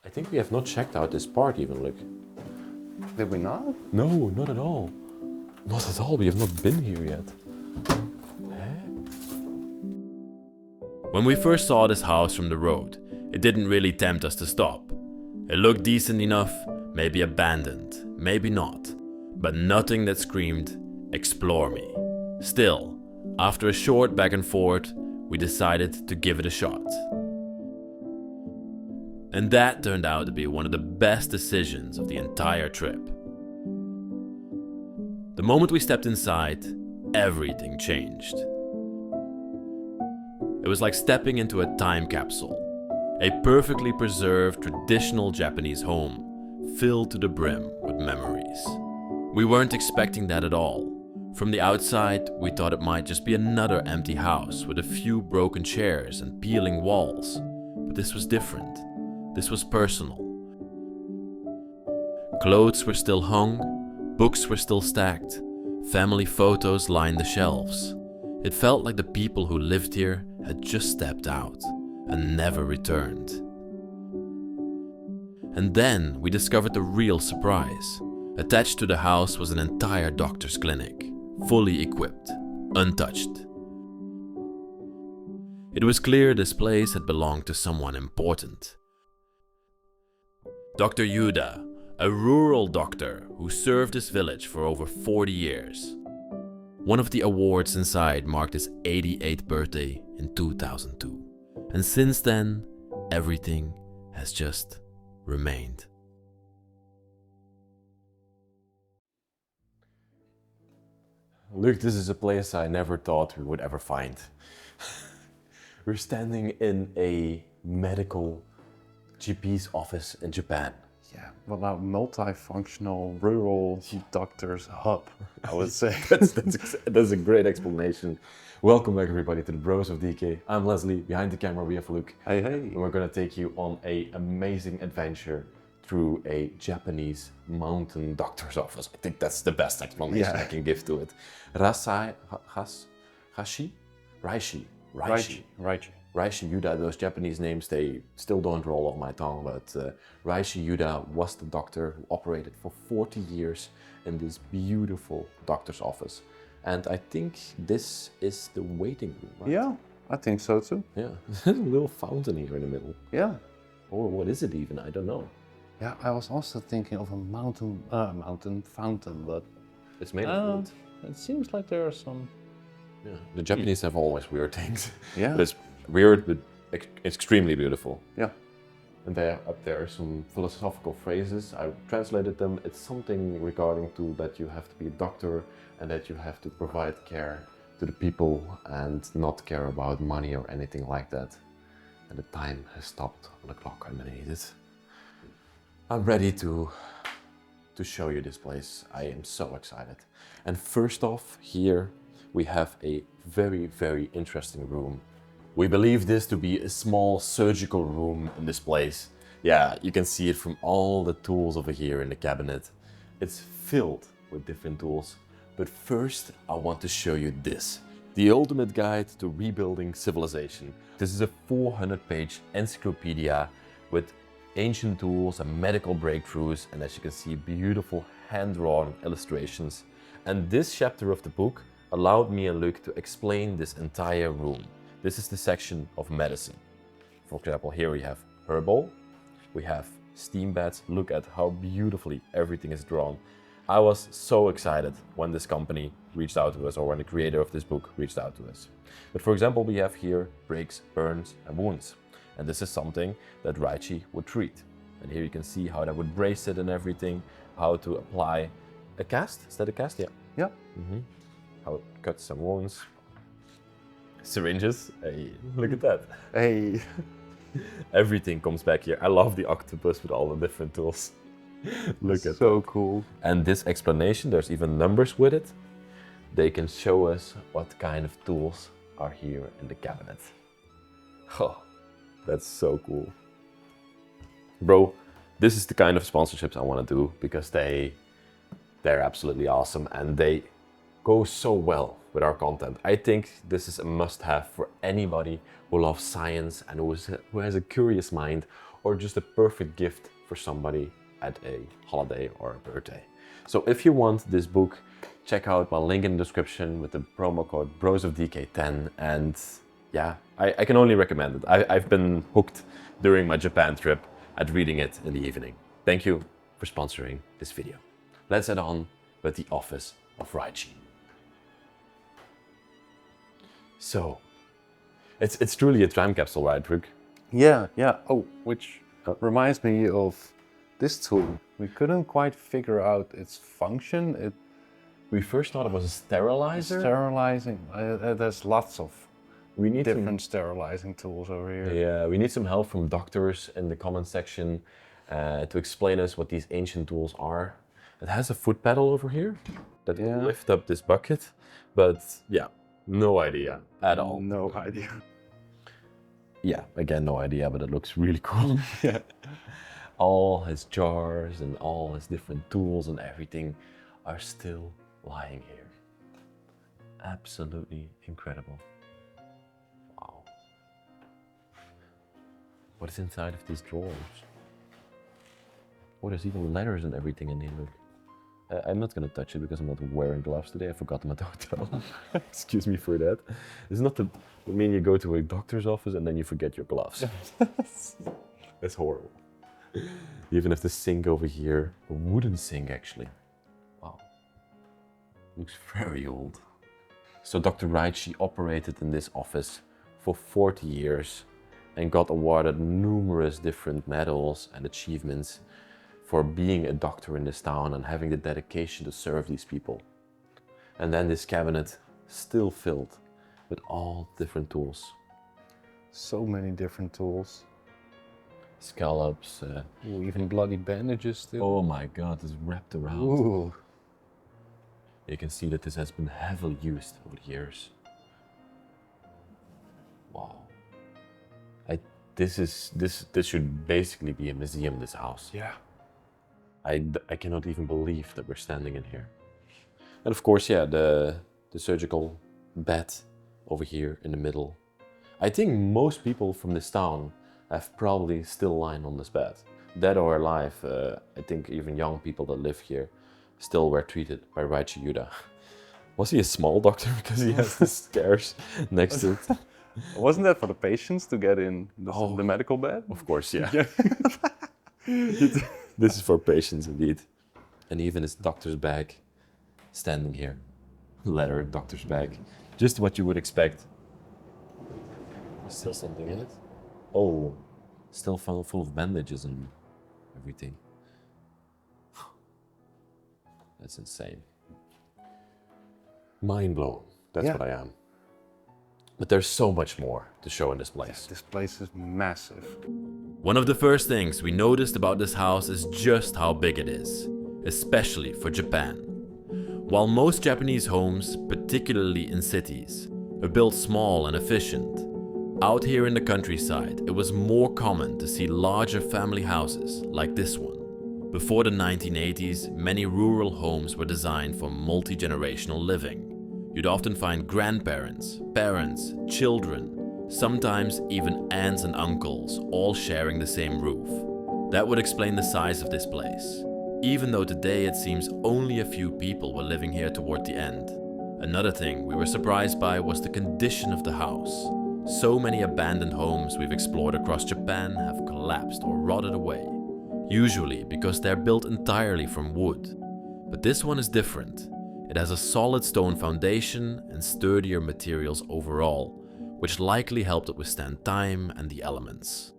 I think we have not checked out this part even, look. Did we not? No, not at all. Not at all, we have not been here yet. When we first saw this house from the road, it didn't really tempt us to stop. It looked decent enough, maybe abandoned, maybe not, but nothing that screamed, explore me. Still, after a short back and forth, we decided to give it a shot. And that turned out to be one of the best decisions of the entire trip. The moment we stepped inside, everything changed. It was like stepping into a time capsule, a perfectly preserved traditional Japanese home, filled to the brim with memories. We weren't expecting that at all. From the outside, we thought it might just be another empty house with a few broken chairs and peeling walls. But this was different. This was personal. Clothes were still hung, books were still stacked, family photos lined the shelves. It felt like the people who lived here had just stepped out and never returned. And then we discovered the real surprise. Attached to the house was an entire doctor's clinic, fully equipped, untouched. It was clear this place had belonged to someone important. Dr. Yuda, a rural doctor who served his village for over 40 years. One of the awards inside marked his 88th birthday in 2002. And since then, everything has just remained. Look, this is a place I never thought we would ever find. We're standing in a medical GP's office in Japan. Yeah, well, a multifunctional rural doctor's hub, I would say. That's a great explanation. Welcome back everybody to the Bros of Decay. I'm Leslie, behind the camera we have Luke. Hey, hey. And we're gonna take you on an amazing adventure through a Japanese mountain doctor's office. I think that's the best explanation I can give to it. Raishi Yuda, those Japanese names, they still don't roll off my tongue, but Raishi Yuda was the doctor who operated for 40 years in this beautiful doctor's office. And I think this is the waiting room, right? Yeah, I think so too. Yeah, there's a little fountain here in the middle. Yeah. Or what is it even? I don't know. Yeah, I was also thinking of a mountain fountain, but It's made of wood. it seems like there are some. Yeah, the Japanese have always weird things. Yeah. But it's weird, but extremely beautiful. Yeah. And there, up there are some philosophical phrases. I translated them. It's something regarding to that you have to be a doctor and that you have to provide care to the people and not care about money or anything like that. And the time has stopped on the clock underneath it. I'm ready to show you this place. I am so excited. And first off, here we have a very, very interesting room. We believe this to be a small surgical room in this place. Yeah, you can see it from all the tools over here in the cabinet. It's filled with different tools. But first, I want to show you this. The ultimate guide to rebuilding civilization. This is a 400-page encyclopedia with ancient tools and medical breakthroughs, and as you can see, beautiful hand-drawn illustrations. And this chapter of the book allowed me and Luke to explain this entire room. This is the section of medicine. For example, here we have herbal, we have steam baths. Look at how beautifully everything is drawn. I was so excited when this company reached out to us, or when the creator of this book reached out to us. But for example, we have here breaks, burns and wounds. And this is something that Raichi would treat. And here you can see how that would brace it and everything, how to apply a cast. Is that a cast? Yeah. Yeah. Mm-hmm. How it cuts some wounds. Syringes. Hey, look at that. Hey. Everything comes back here. I love the octopus with all the different tools. Look at so cool. And this explanation, there's even numbers with it. They can show us what kind of tools are here in the cabinet. Oh, that's so cool. Bro, this is the kind of sponsorships I want to do because they're absolutely awesome and they go so well with our content. I think this is a must-have for anybody who loves science and who has a curious mind, or just a perfect gift for somebody at a holiday or a birthday. So if you want this book, check out my link in the description with the promo code BrosofDK10, and yeah, I can only recommend it. I've been hooked during my Japan trip at reading it in the evening. Thank you for sponsoring this video. Let's head on with the office of Raichi. So, it's truly a time capsule, right, Ruk? Yeah, yeah. Oh, which reminds me of this tool. We couldn't quite figure out its function. We first thought it was a sterilizer. Sterilizing. There's lots of We need different sterilizing tools over here. Yeah, we need some help from doctors in the comment section to explain us what these ancient tools are. It has a foot pedal over here that will lift up this bucket, but yeah, no idea at all. No idea. Yeah, again, no idea, but it looks really cool. Yeah. All his jars and all his different tools and everything are still lying here. Absolutely incredible. Wow. What is inside of these drawers? Oh, there's even letters and everything in here, look. I'm not gonna touch it because I'm not wearing gloves today. I forgot them at the hotel. Excuse me for that. It's not the, I mean, you go to a doctor's office and then you forget your gloves. That's horrible. You even have the sink over here, a wooden sink actually. Wow, looks very old. So Dr. Raichi operated in this office for 40 years and got awarded numerous different medals and achievements for being a doctor in this town and having the dedication to serve these people. And then this cabinet still filled with all different tools. So many different tools. Scallops. Ooh, even bloody bandages still. Oh my God, it's wrapped around. Ooh. You can see that this has been heavily used over the years. Wow. This should basically be a museum, this house. Yeah. I cannot even believe that we're standing in here. And of course, yeah, the surgical bed over here in the middle. I think most people from this town have probably still lying on this bed. Dead or alive, I think even young people that live here still were treated by Raichi Yuda. Was he a small doctor because he has the stairs next to it? Wasn't that for the patients to get in the medical bed? Of course, yeah. This is for patients indeed. And even his doctor's bag standing here. Leather doctor's bag. Just what you would expect. Still something in it? Oh, still full of bandages and everything. That's insane. Mind blown. That's what I am. But there's so much more to show in this place. This place is massive. One of the first things we noticed about this house is just how big it is, especially for Japan. While most Japanese homes, particularly in cities, are built small and efficient, out here in the countryside it was more common to see larger family houses like this one. Before the 1980s, many rural homes were designed for multi-generational living. You'd often find grandparents, parents, children, sometimes even aunts and uncles all sharing the same roof. That would explain the size of this place, even though today it seems only a few people were living here toward the end. Another thing we were surprised by was the condition of the house. So many abandoned homes we've explored across Japan have collapsed or rotted away, usually because they're built entirely from wood. But this one is different. It has a solid stone foundation and sturdier materials overall, which likely helped it withstand time and the elements.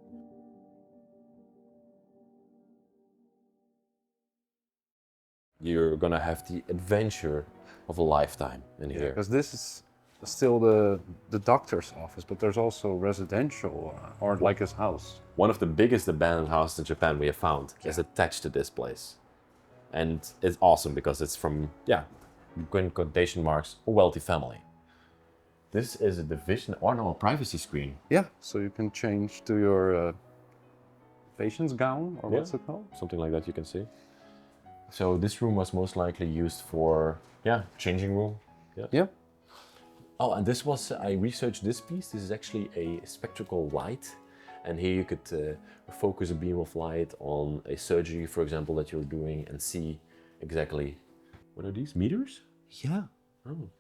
You're gonna have the adventure of a lifetime in here. Because this is still the doctor's office, but there's also residential or like his house. One of the biggest abandoned houses in Japan we have found is attached to this place. And it's awesome because it's from, in quotation marks, a wealthy family. This is a division, or no, a privacy screen. Yeah, so you can change to your patient's gown, or what's it called? Something like that you can see. So this room was most likely used for, changing room. Yeah. Oh, and this was, I researched this piece. This is actually a spectral light. And here you could focus a beam of light on a surgery, for example, that you're doing and see exactly, what are these, meters? Yeah. Oh.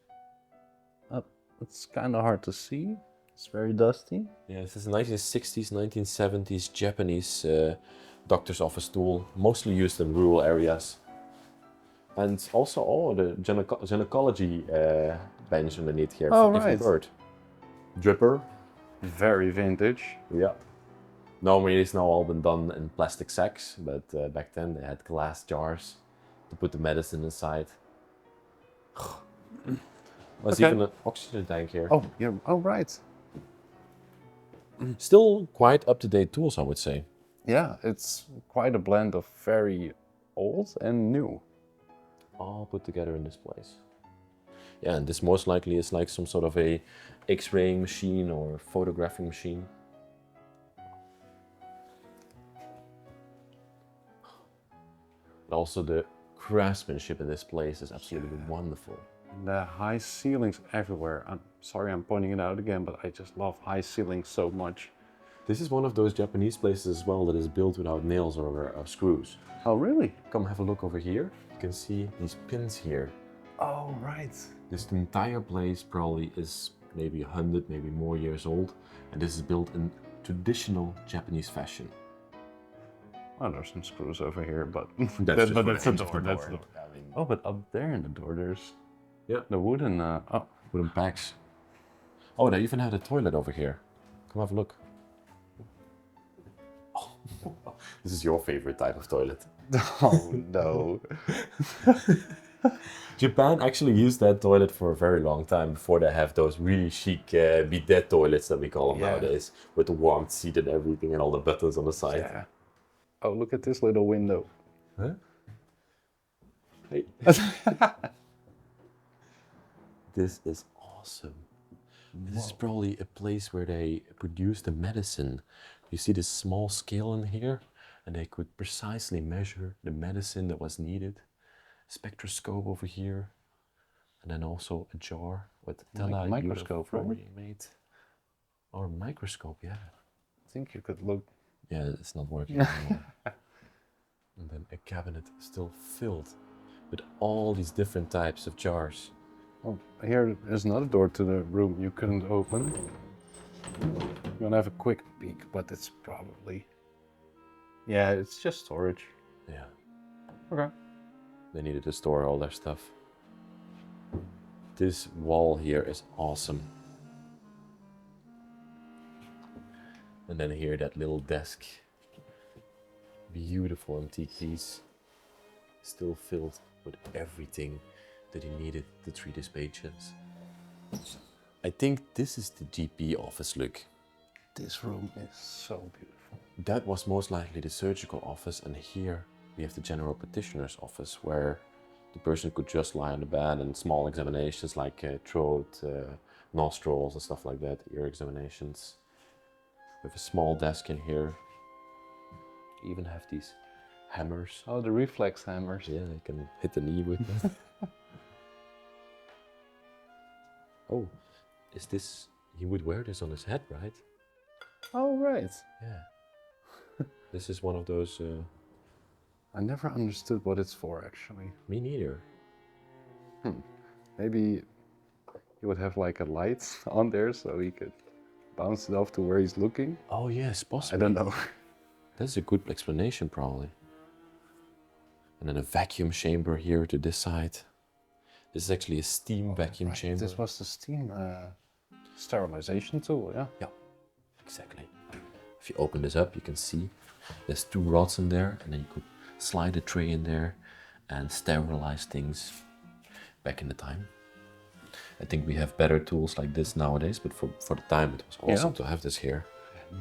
It's kind of hard to see. It's very dusty. Yeah, this is a 1960s, 1970s Japanese doctor's office tool, mostly used in rural areas. And also, the gynecology bench underneath here. Oh, if right. you've heard. Dripper. Very vintage. Yeah. Normally it's now all been done in plastic sacks, but back then they had glass jars to put the medicine inside. There's even an oxygen tank here. Oh, yeah. Oh, right. Still quite up-to-date tools, I would say. Yeah, it's quite a blend of very old and new. All put together in this place. Yeah, and this most likely is like some sort of a X-raying machine or photographing machine. And also the craftsmanship in this place is absolutely wonderful. And the high ceilings everywhere. I'm sorry I'm pointing it out again, but I just love high ceilings so much. This is one of those Japanese places as well that is built without nails or screws. Oh, really? Come have a look over here. You can see these pins here. Oh, right. This entire place probably is maybe 100, maybe more years old. And this is built in traditional Japanese fashion. Oh, there's some screws over here, but That's but the that's the edge of door. the That's door. the I mean, Oh, but up there in the door, there's yeah, the wooden. wooden pegs. Oh, they even have the toilet over here. Come have a look. Oh, this is your favorite type of toilet. Oh no. Japan actually used that toilet for a very long time before they have those really chic bidet toilets that we call them nowadays, with the warm seat and everything and all the buttons on the side. Yeah. Oh, look at this little window. Huh? Hey. This is awesome. This is probably a place where they produce the medicine. You see this small scale in here, and they could precisely measure the medicine that was needed. Spectroscope over here, and then also a jar with microscope, right? already made. Or a microscope, yeah. I think you could look. Yeah, it's not working anymore. And then a cabinet still filled with all these different types of jars. Oh, here is another door to the room you couldn't open. You want to have a quick peek, but it's probably. Yeah, it's just storage. Yeah. Okay. They needed to store all their stuff. This wall here is awesome. And then here, that little desk. Beautiful antique piece. Still filled with everything that he needed to treat his patients. I think this is the GP office look. This room is so beautiful. That was most likely the surgical office, and here we have the general practitioner's office where the person could just lie on the bed and small examinations like throat, nostrils and stuff like that, ear examinations. We have a small desk in here. We even have these hammers. Oh, the reflex hammers. Yeah, you can hit the knee with that. Oh, is this, he would wear this on his head, right? Oh, right. Yeah. This is one of those, I never understood what it's for, actually. me neither. Maybe he would have like a light on there so he could bounce it off to where he's looking. Oh yes, possibly. I don't know. That's a good explanation, probably. And then a vacuum chamber here to this side. This is actually a steam vacuum chamber. This was the steam sterilization tool, yeah? Yeah, exactly. If you open this up, you can see there's 2 rods in there, and then you could slide a tray in there and sterilize things back in the time. I think we have better tools like this nowadays, but for the time it was awesome to have this here.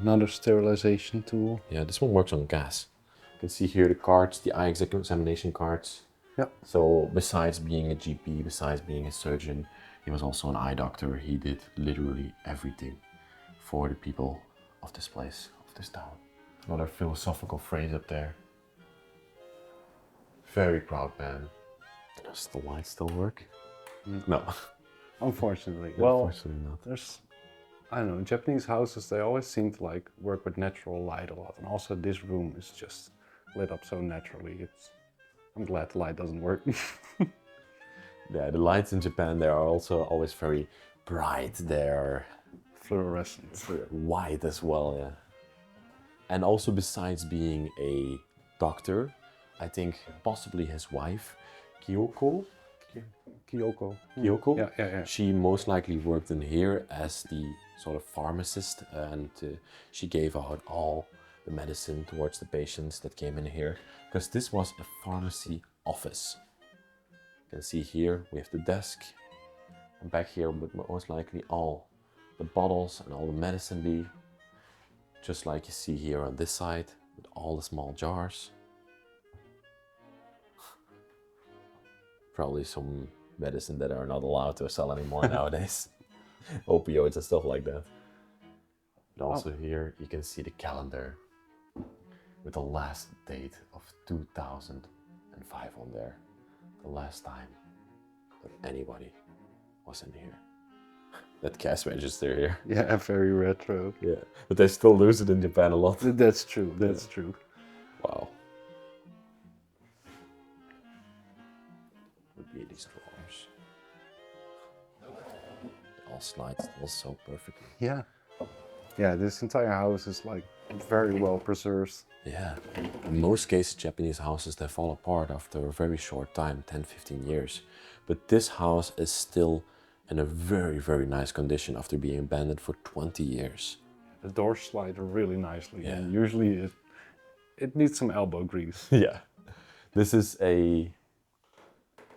Another sterilization tool. Yeah, this one works on gas. You can see here the cards, the eye examination cards. Yeah. So besides being a GP, besides being a surgeon, he was also an eye doctor. He did literally everything for the people of this place, of this town. Another philosophical phrase up there. Very proud man. Does the light still work? No. Unfortunately. Well, Unfortunately not. there's I don't know, Japanese houses, they always seem to like work with natural light a lot. And also this room is just lit up so naturally. I'm glad the light doesn't work. Yeah, the lights in Japan, they are also always very bright. They're Fluorescent. white as well, yeah. And also besides being a doctor, I think possibly his wife, Kyoko, Kyoko. Kyoko, Yeah. she most likely worked in here as the sort of pharmacist, and she gave out all the medicine towards the patients that came in here, because this was a pharmacy office. You can see here we have the desk, and back here would most likely all the bottles and all the medicine be, just like you see here on this side with all the small jars. Probably some medicine that are not allowed to sell anymore nowadays. Opioids and stuff like that. And also here you can see the calendar with the last date of 2005 on there. The last time that anybody was in here. That cash register here. Yeah, very retro. Yeah, but they still lose it in Japan a lot. That's true, that's true. Wow. Would be these drawers. It all slides so perfectly. Yeah. Yeah, this entire house is like very well preserved. Yeah. In most cases, Japanese houses, they fall apart after a very short time, 10, 15 years. But this house is still in a very, very nice condition after being abandoned for 20 years. The doors slide really nicely, Yeah. and usually it needs some elbow grease. Yeah. This is a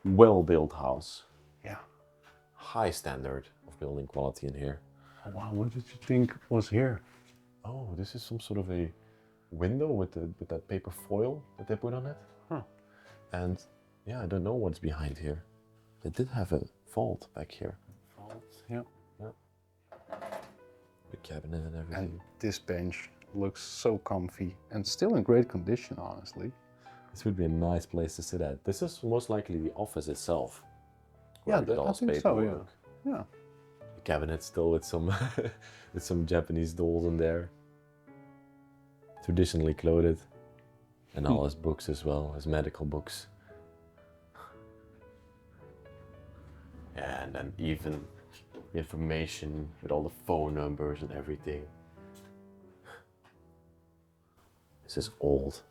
well-built house. Yeah. High standard of building quality in here. Oh, wow, what did you think was here? Oh, this is some sort of a window with that paper foil that they put on it. Huh. And yeah, I don't know what's behind here. They did have a vault back here. Yeah. The cabinet and everything. And this bench looks so comfy and still in great condition, honestly. This would be a nice place to sit at. This is most likely the office itself. Yeah, where I think so, yeah. Yeah. The cabinet still with some with some Japanese dolls in there. Traditionally clothed. And all his books as well, his medical books. Yeah, and then even the information with all the phone numbers and everything. This is old.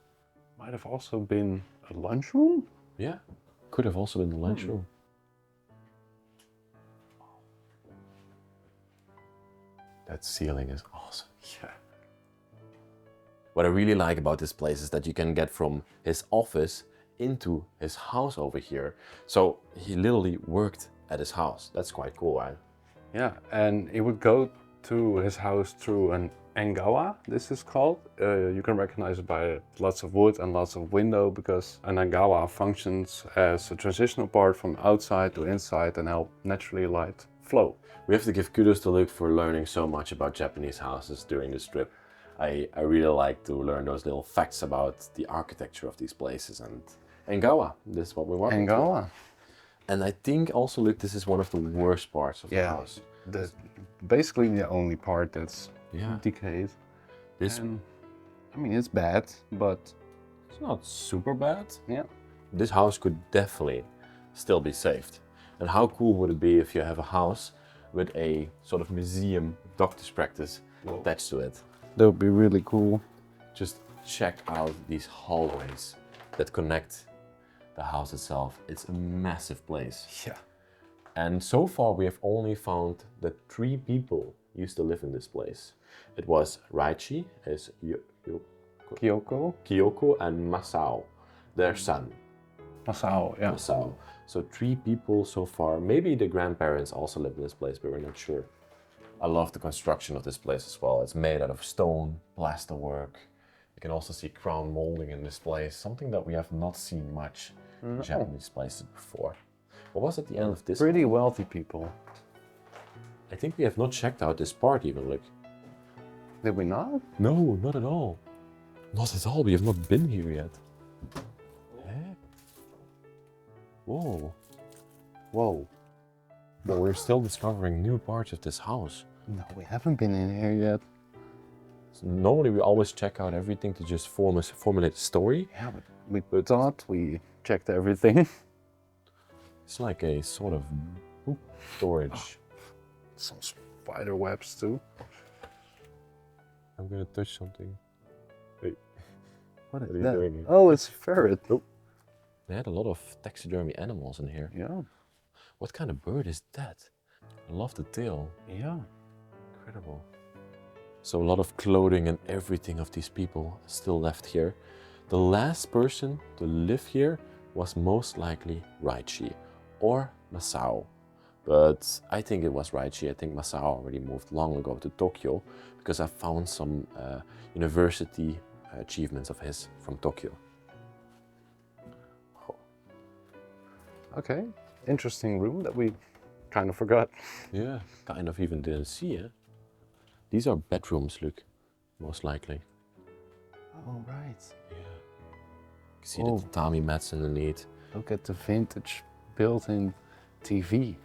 Might have also been a lunchroom? Yeah, could have also been the lunchroom. That ceiling is awesome. Yeah. What I really like about this place is that you can get from his office into his house over here. So he literally worked at his house. That's quite cool, right? Yeah, and it would go to his house through an engawa, this is called. You can recognize it by lots of wood and lots of window, because an engawa functions as a transitional part from outside to inside and help naturally light flow. We have to give kudos to Luke for learning so much about Japanese houses during this trip. I really like to learn those little facts about the architecture of these places, and engawa, this is what we want. Engawa. And I think also, Luke, this is one of the worst parts of the house. Basically the only part that's Yeah. decayed. This, And, I mean, it's bad, but it's not super bad. yeah. This house could definitely still be saved. And how cool would it be if you have a house with a sort of museum doctor's practice attached to it? That would be really cool. Just check out these hallways that connect the house itself. It's a massive place. Yeah. And so far we have only found that 3 people used to live in this place. It was Raichi, his Kyoko, and Masao, their son. Masao, yeah. Masao. So 3 people so far. Maybe the grandparents also lived in this place, but we're not sure. I love the construction of this place as well. It's made out of stone, plasterwork. You can also see crown molding in this place, something that we have not seen much in Japanese places before. What was at the end of this? Pretty wealthy people. I think we have not checked out this part even, like. Did we not? No, not at all. Not at all, we have not been here yet. Eh? Whoa. Whoa. But we're still discovering new parts of this house. No, we haven't been in here yet. So normally we always check out everything to just formulate a story. Yeah, but we thought we checked everything. It's like a sort of book storage. Some spider webs too. I'm gonna touch something. Wait, What is what are you that? doing here? Oh, it's a ferret. Oh. They had a lot of taxidermy animals in here. Yeah. What kind of bird is that? I love the tail. Yeah. Incredible. So a lot of clothing and everything of these people still left here. The last person to live here was most likely Raichi or Masao. But I think it was Raichi. I think Masao already moved long ago to Tokyo because I found some university achievements of his from Tokyo. Oh. Okay. Interesting room that we kind of forgot. Yeah, kind of even didn't see it. These are bedrooms, look, most likely. Oh, right. Yeah. You can see the tatami mats underneath. Look at the vintage built-in TV.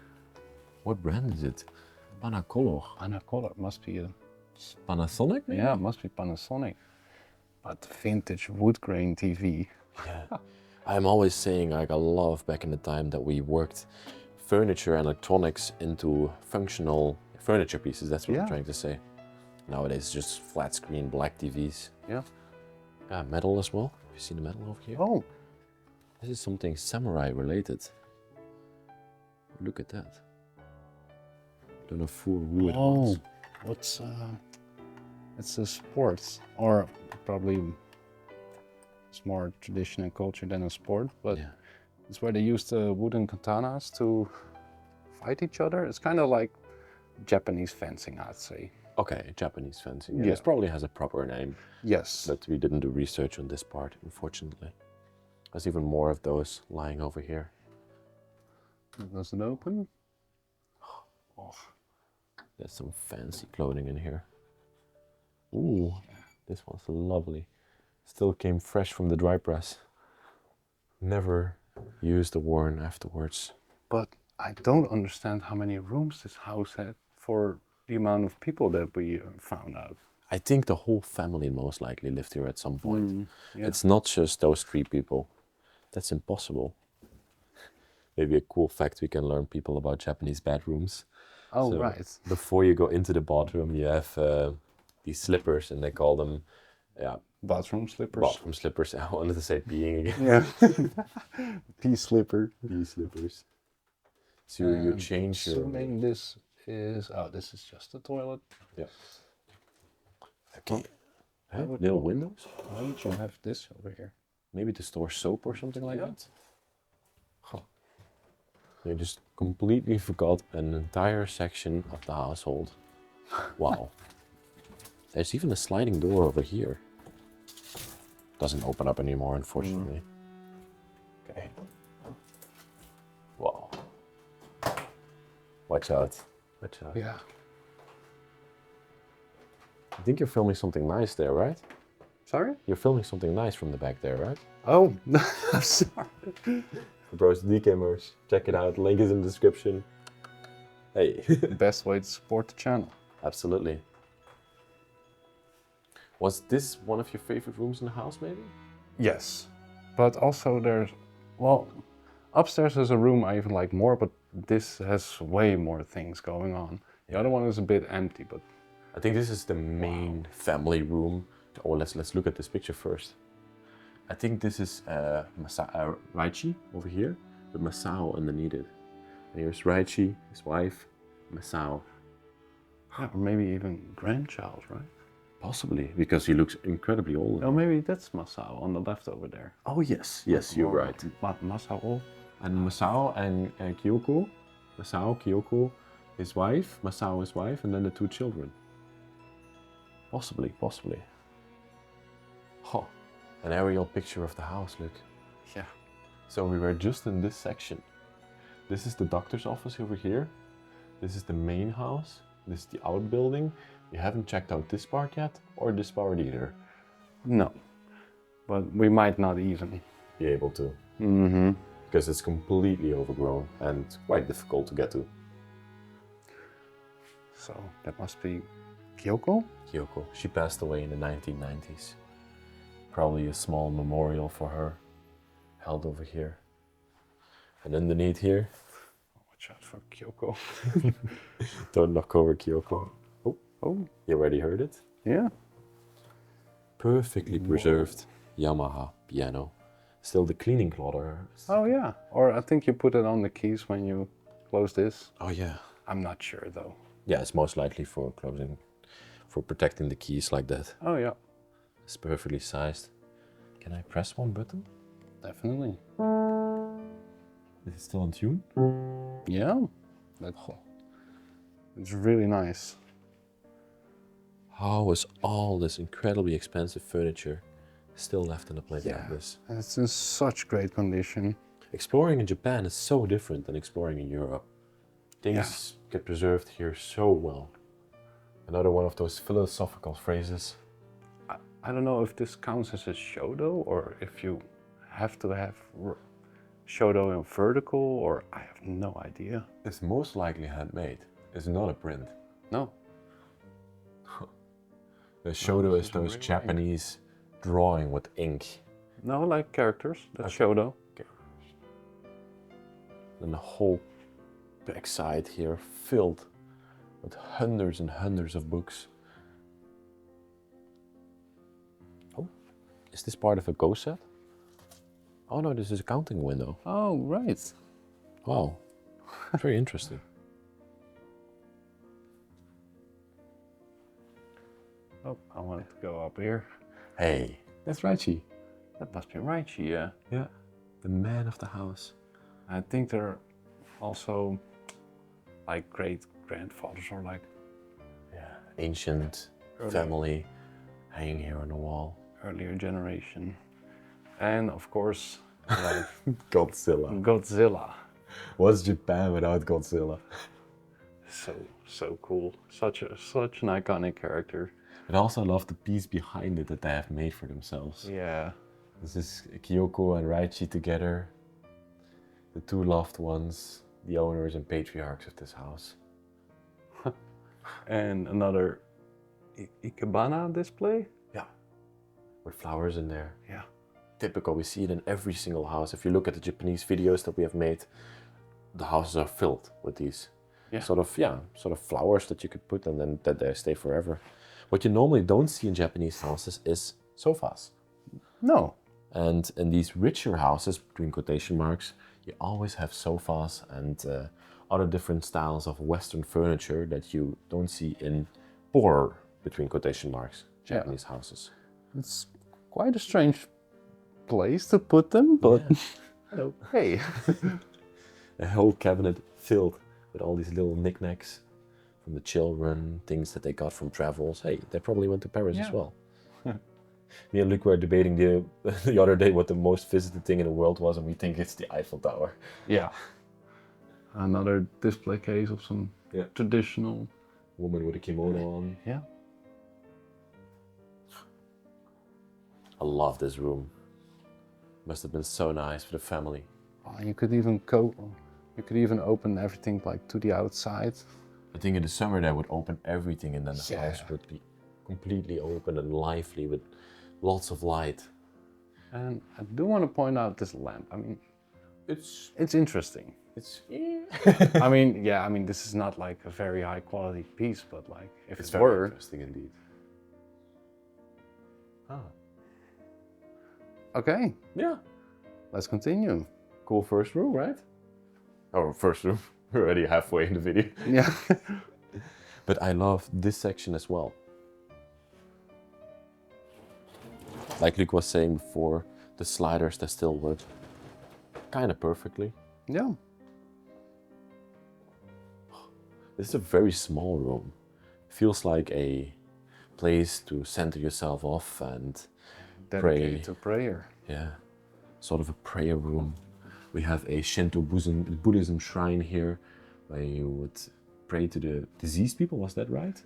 What brand is it? Panacolor. Panacolor must be a... Panasonic, maybe? Yeah, it must be Panasonic. But vintage wood grain TV. Yeah. I'm always saying, like, I love back in the time that we worked furniture and electronics into functional furniture pieces. That's what I'm trying to say. Nowadays, it's just flat screen, black TVs. Yeah. Metal as well. You see the metal over here? Oh. This is something samurai related. Look at that. Don't know for who it was. What's it's a sport, or probably it's more tradition and culture than a sport, but Yeah. it's where they use the wooden katanas to fight each other. It's kind of like Japanese fencing, I'd say. Okay, Japanese fencing. Yeah. Yeah. This probably has a proper name, Yes. but we didn't do research on this part, unfortunately. There's even more of those lying over here. Does it open? Oh, there's some fancy clothing in here. Ooh, this one's lovely. Still came fresh from the dry press. Never used or worn afterwards. But I don't understand how many rooms this house had for the amount of people that we found out. I think the whole family most likely lived here at some point. Yeah. It's not just those three people. That's impossible. Maybe a cool fact we can learn people about Japanese bedrooms. Oh, So right. Before you go into the bathroom, you have these slippers, and they call them, Bathroom slippers. bathroom slippers. I wanted to say peeing again. Yeah. Pea slipper. These slippers. So you change your. Assuming this is, this is just the toilet. Yeah. Okay. I would Little go- windows. Why don't you have this over here? Maybe to store soap or something like Yeah. that. Huh. They just completely forgot an entire section of the household. Wow. There's even a sliding door over here. Doesn't open up anymore, unfortunately. Okay. Wow. Watch out. Watch out. Yeah. I think you're filming something nice there, right? Sorry? You're filming something nice from the back there, right? Oh, I'm sorry. For bros, Decay merch. Check it out. Link is in the description. Hey. Best way to support the channel. Absolutely. Was this one of your favorite rooms in the house, maybe? Yes. But also there's, well, upstairs there's a room I even like more, but this has way more things going on. The other one is a bit empty, but I think this is the main family room. Oh, let's look at this picture first. I think this is Raichi over here, with Masao underneath it. And here's Raichi, his wife, Masao. or maybe even grandchild, right? Possibly, because he looks incredibly old. Oh, maybe that's Masao on the left over there. Oh yes, yes, you're right. Masao. And Masao and Kyoko, Masao, Kyoko, his wife, Masao, his wife, and then the two children. Possibly, possibly. Oh, an aerial picture of the house, look. Yeah. So we were just in this section. This is the doctor's office over here. This is the main house. This is the outbuilding. We haven't checked out this part yet, or this part either. No. But we might not even. Be able to. Mm-hmm. Because it's completely overgrown and quite difficult to get to. So that must be Kyoko? Kyoko. She passed away in the 1990s. Probably a small memorial for her held over here. And underneath here, Watch out for Kyoko. don't knock over Kyoko. Oh, You already heard it? yeah. Perfectly preserved Yamaha piano. Still the cleaning cloth. Oh yeah. Or I think you put it on the keys when you close this. Oh yeah. I'm not sure though. Yeah, it's most likely for closing, for protecting the keys like that. Oh yeah. It's perfectly sized. Can I press one button? Definitely. Is it still in tune? Yeah. It's really nice. How is all this incredibly expensive furniture still left in a place like this? And it's in such great condition. Exploring in Japan is so different than exploring in Europe. Things get preserved here so well. Another one of those philosophical phrases. I don't know if this counts as a shodo or if you have to have shodo in vertical, or I have no idea. It's most likely handmade. It's not a print. No. The shodo is those Japanese drawing with ink. No, like characters. That's shodo. And the whole backside here filled with hundreds and hundreds of books. Oh, is this part of a go set? Oh no, this is a counting window. Oh, right. Wow, very interesting. Oh, I wanted to go up here. Hey, that's Raichi. That must be Raichi, yeah. Yeah, the man of the house. I think they're also like great grandfathers or like Ancient family hanging here on the wall. earlier generation. And of course, like Godzilla. Godzilla. What's Japan without Godzilla? So cool. Such an iconic character. And I also love the piece behind it that they have made for themselves. Yeah. This is Kyoko and Raichi together. The two loved ones, the owners and patriarchs of this house. And another Ikebana display. Yeah. With flowers in there. Yeah. Typical, we see it in every single house. If you look at the Japanese videos that we have made, the houses are filled with these sort of flowers that you could put and then that they stay forever. What you normally don't see in Japanese houses is sofas. No. And in these richer houses, between quotation marks, you always have sofas and other different styles of Western furniture that you don't see in poorer, between quotation marks, Japanese houses. It's quite a strange place to put them, but hello. Hey. A whole cabinet filled with all these little knickknacks from the children, things that they got from travels. Hey, they probably went to Paris as well. Me and Luc were debating the other day what the most visited thing in the world was, and we think it's the Eiffel Tower. Yeah. Another display case of some traditional Woman with a kimono on. Yeah. I love this room. Must have been so nice for the family. You could even open everything like to the outside. I think in the summer they would open everything and then the house would be completely open and lively with lots of light. And I do want to point out this lamp. I mean, it's interesting. It's I mean, this is not like a very high quality piece, but like if it's it very were, interesting indeed. okay, Yeah. let's continue. Cool first room, right? Oh, first room. We're already halfway in the video. Yeah. But I love this section as well. Like Luc was saying before, the sliders, they still work kind of perfectly. Yeah. This is a very small room. Feels like a place to center yourself off and Dedicated to prayer. Yeah, sort of a prayer room. We have a Shinto Buddhism shrine here where you would pray to the deceased people, was that right?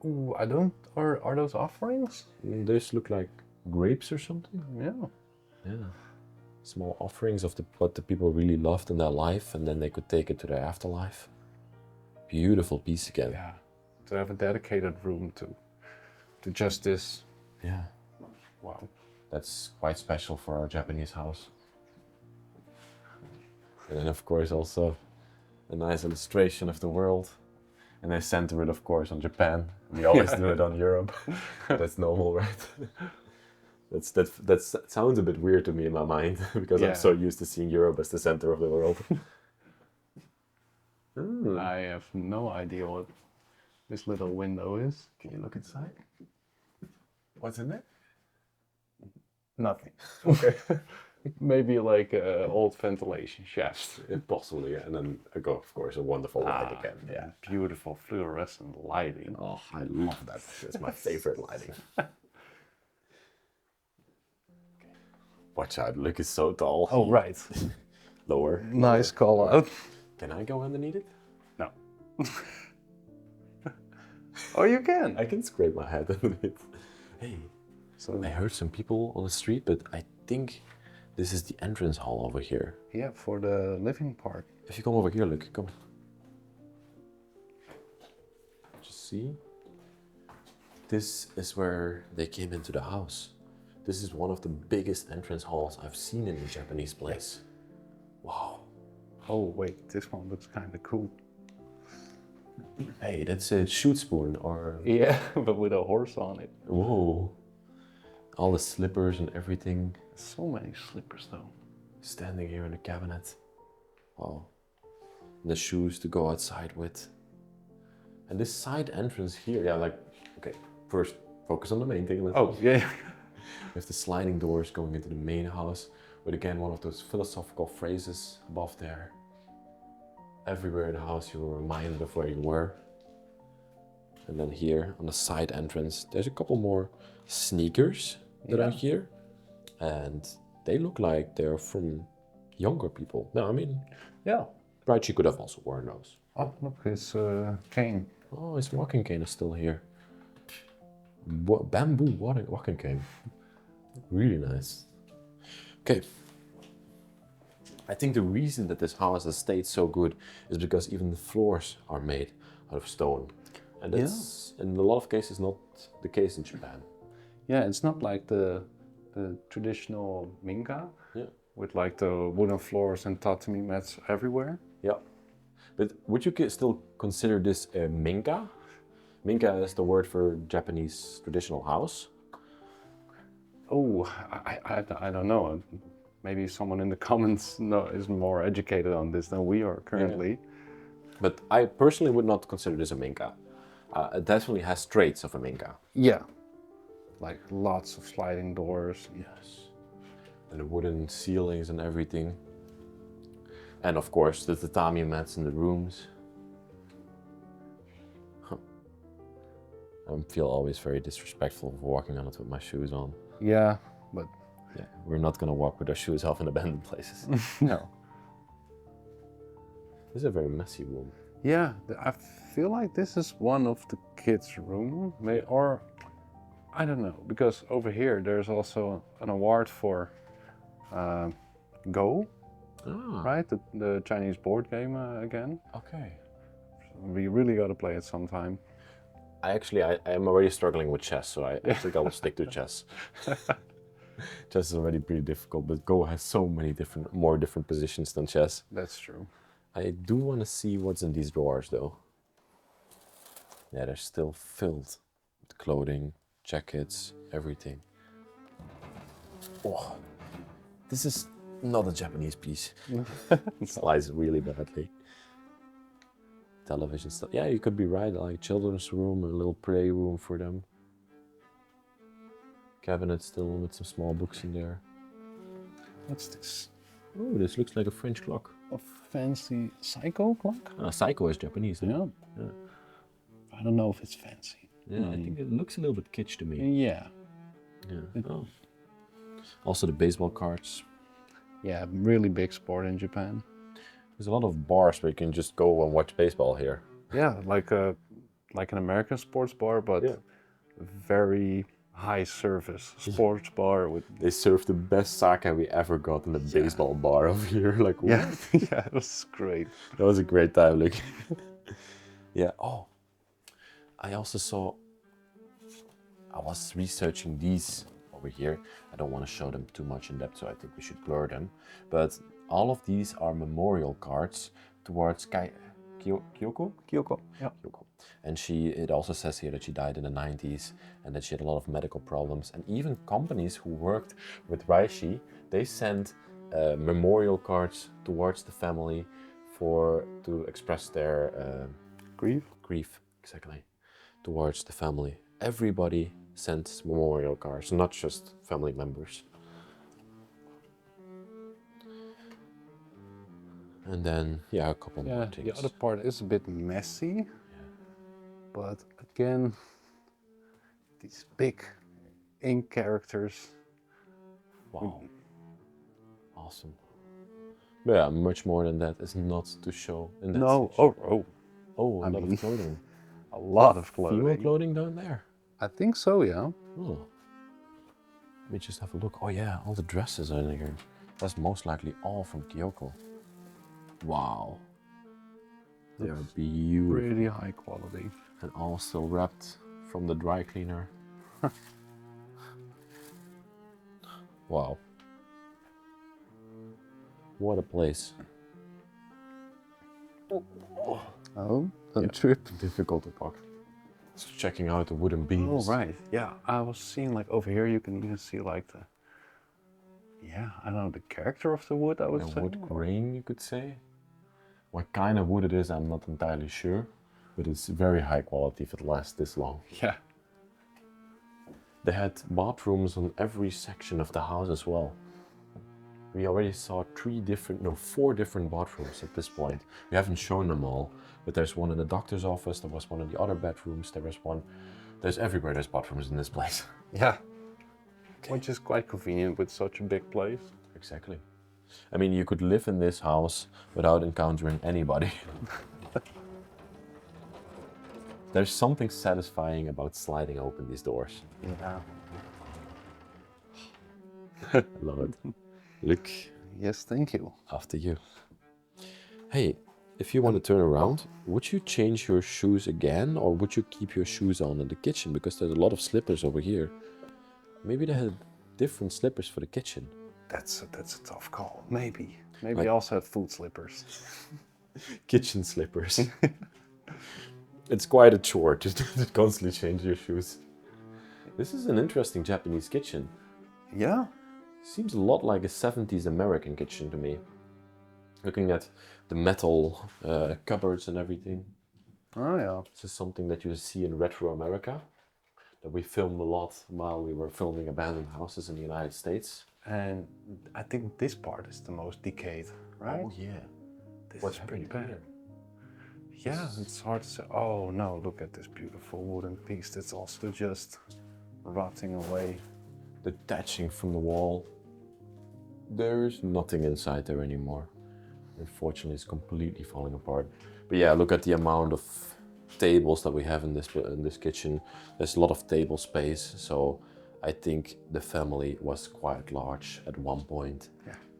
Ooh, I don't, are those offerings? Those look like grapes or something. Yeah. Yeah. Small offerings of what the people really loved in their life, and then they could take it to their afterlife. Beautiful piece again. Yeah. to have a dedicated room to just this. Yeah. Wow. That's quite special for our Japanese house. And then of course also a nice illustration of the world. And I center it of course on Japan. We always do it on Europe. That's normal, right? That sounds a bit weird to me in my mind because I'm so used to seeing Europe as the center of the world. I have no idea what this little window is. Can you look inside? What's in there? Nothing. Okay. Maybe like old ventilation shafts. Possibly, yeah. And then of course a wonderful light again. Yeah. Beautiful fluorescent lighting. Oh, I love that. It's my favorite lighting. Watch out, Luke is so tall. Oh, right. Lower. Nice call out. Can I go underneath it? No. Oh, you can. I can scrape my head underneath. Hey, so I heard some people on the street, but I think this is the entrance hall over here. Yeah, for the living part. If you come over here, Luke, come. Just see. This is where they came into the house. This is one of the biggest entrance halls I've seen in a Japanese place. Wow. Oh wait, this one looks kind of cool. Hey, that's a shoot spoon or... Yeah, but with a horse on it. Whoa. All the slippers and everything. So many slippers though. Standing here in the cabinet. Wow. And the shoes to go outside with. And this side entrance here, yeah, like, okay, first focus on the main thing. Oh, yeah. We have the sliding doors going into the main house, with again one of those philosophical phrases above there. Everywhere in the house you were reminded of where you were. And then here on the side entrance, there's a couple more sneakers that are here. And they look like they're from younger people. No, I mean, Yeah. right, she could have also worn those. Oh, look, his cane. Oh, his walking cane is still here. Bamboo walking cane. Really nice. Okay. I think the reason that this house has stayed so good is because even the floors are made out of stone. And that's in a lot of cases not the case in Japan. Yeah, it's not like the traditional minga with like the wooden floors and tatami mats everywhere. Yeah. But would you still consider this a minga? Minga is the word for Japanese traditional house. Oh, I don't know. Maybe someone in the comments is more educated on this than we are currently. Yeah. But I personally would not consider this a minga. It definitely has traits of a minga. Yeah. Like lots of sliding doors. Yes. And the wooden ceilings and everything. And of course the tatami mats in the rooms. I feel always very disrespectful for walking on it with my shoes on. Yeah, but... Yeah, we're not gonna walk with our shoes off in abandoned places. No. This is a very messy room. Yeah, I feel like this is one of the kids' room, or I don't know, because over here there's also an award for Go, right? The Chinese board game again. Okay. We really got to play it sometime. I am already struggling with chess, so I think I will stick to chess. Chess is already pretty difficult, but Go has so many more different positions than chess. That's true. I do want to see what's in these drawers, though. Yeah, they're still filled with clothing, jackets, everything. Oh, this is not a Japanese piece. It slides really badly. Television stuff. Yeah, you could be right, like children's room, a little play room for them. Cabinet still with some small books in there. What's this? Oh, this looks like a French clock. A fancy Psycho clock? Psycho is Japanese. Yeah. Yeah. I don't know if it's fancy. Yeah, I think it looks a little bit kitsch to me. Yeah. Yeah. Oh. Also the baseball cards. Yeah, really big sport in Japan. There's a lot of bars where you can just go and watch baseball here. Yeah, like an American sports bar, but very high service sports bar with. They serve the best sake we ever got in the baseball bar over here. Like yeah, yeah, it was great. That was a great time, like. Yeah. Oh, I also saw, I was researching these over here. I don't want to show them too much in depth, so I think we should blur them. But all of these are memorial cards towards Kyoko? Kyoko. Yeah. Kyoko. And it also says here that she died in the 90s and that she had a lot of medical problems. And even companies who worked with Reishi, they sent memorial cards towards the family to express their grief, exactly, towards the family. Everybody sent memorial cards, not just family members. And then, yeah, a couple more things. The other part is a bit messy, but again, these big ink characters. Wow. Awesome. But yeah, much more than that is not to show in that section. Oh, a lot of clothing. A lot of clothing. Female clothing down there. I think so, yeah. Oh. Let me just have a look. Oh yeah, all the dresses are in here. That's most likely all from Kyoko. Wow. They are beautiful. Pretty high quality. And all still wrapped from the dry cleaner. Wow. What a place. Oh, don't trip. Difficult to talk. Just checking out the wooden beams. Oh, right. Yeah, I was seeing like over here, you can even see like the, I don't know, the character of the wood, I would say. Wood grain, you could say. What kind of wood it is, I'm not entirely sure. But it's very high quality if it lasts this long. Yeah. They had bathrooms on every section of the house as well. We already saw 4 different bathrooms at this point. We haven't shown them all, but there's one in the doctor's office, there was one in the other bedrooms, there's everywhere there's bathrooms in this place. Yeah. Okay. Which is quite convenient with such a big place. Exactly. I mean, you could live in this house without encountering anybody. There's something satisfying about sliding open these doors. Yeah. I love it. Look. Yes, thank you. After you. Hey, if you want to turn around, would you change your shoes again or would you keep your shoes on in the kitchen? Because there's a lot of slippers over here. Maybe they had different slippers for the kitchen. That's a tough call. Maybe I also had food slippers. Kitchen slippers. It's quite a chore to constantly change your shoes. This is an interesting Japanese kitchen. Yeah. Seems a lot like a 70s American kitchen to me. Looking at the metal cupboards and everything. Oh yeah. This is something that you see in retro America. That we filmed a lot while we were filming abandoned houses in the United States. And I think this part is the most decayed, right? Oh yeah. This is pretty bad. Yeah, it's hard to say. Oh no, look at this beautiful wooden piece that's also just rotting away. Detaching from the wall. There's nothing inside there anymore. Unfortunately, it's completely falling apart. But yeah, look at the amount of tables that we have in this kitchen. There's a lot of table space, so I think the family was quite large at one point